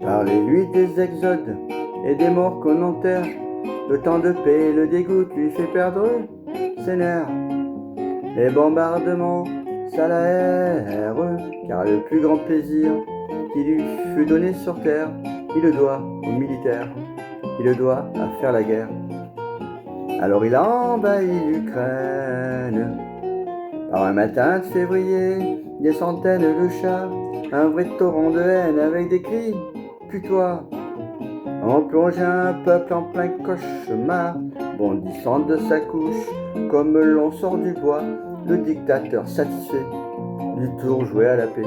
Parlez-lui des exodes et des morts qu'on enterre. Le temps de paix, le dégoût lui fait perdre ses nerfs. Les bombardements, ça l'aère, car le plus grand plaisir qui lui fut donné sur terre, il le doit aux militaires, il le doit à faire la guerre. Alors il envahit l'Ukraine. Par un matin de février, des centaines de chars, un vrai torrent de haine avec des cris putois, ont plongé un peuple en plein cauchemar, bondissant de sa couche comme l'on sort du bois. Le dictateur satisfait du tour joué à la paix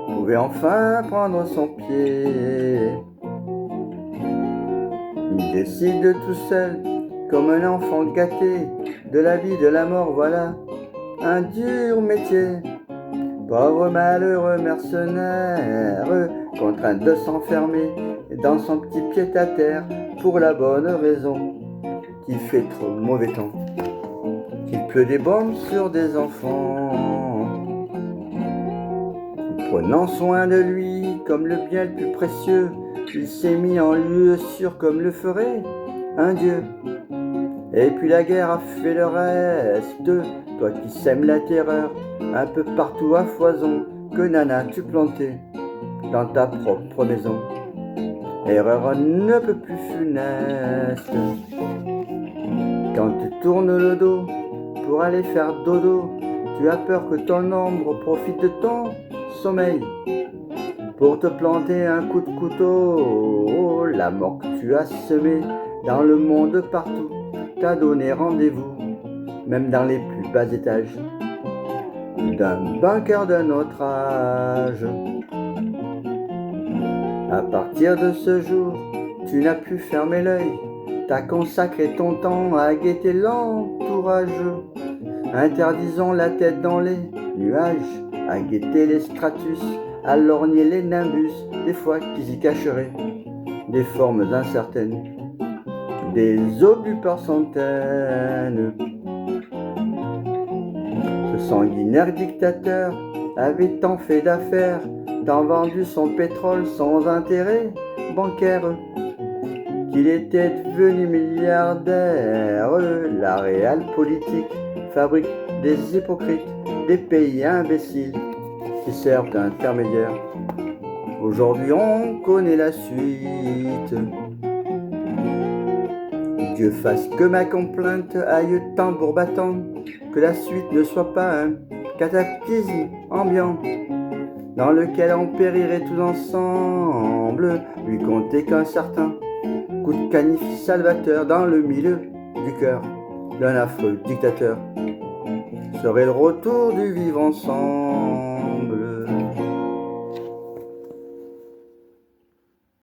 pouvait enfin prendre son pied. Il décide tout seul, comme un enfant gâté, de la vie, de la mort, voilà un dur métier. Pauvre malheureux mercenaire, contraint de s'enfermer dans son petit pied-à-terre, pour la bonne raison qu'il fait trop mauvais temps, qu'il pleut des bombes sur des enfants. Prenant soin de lui comme le bien le plus précieux, il s'est mis en lieu sûr comme le ferait un dieu. Et puis la guerre a fait le reste, toi qui sèmes la terreur un peu partout à foison, que nana tu plantais dans ta propre maison. Erreur ne peut plus funeste. Quand tu tournes le dos pour aller faire dodo, tu as peur que ton ombre profite de ton sommeil pour te planter un coup de couteau. La mort que tu as semée dans le monde partout t'a donné rendez-vous, même dans les plus bas étages d'un bunker d'un autre âge. À partir de ce jour, tu n'as plus fermé l'œil, t'as consacré ton temps à guetter l'entourage, interdisant la tête dans les nuages, à guetter les stratus, à lorgner les nimbus, des fois qu'ils y cacheraient des formes incertaines, des obus par centaines. Ce sanguinaire dictateur avait tant fait d'affaires, tant vendu son pétrole sans intérêt bancaire, qu'il était devenu milliardaire. La réelle politique fabrique des hypocrites, des pays imbéciles qui servent d'intermédiaires. Aujourd'hui on connaît la suite. Dieu fasse que ma complainte aille tambour battant, que la suite ne soit pas un cataclysme ambiant, dans lequel on périrait tous ensemble, lui compter qu'un certain coup de canif salvateur dans le milieu du cœur d'un affreux dictateur serait le retour du vivre ensemble.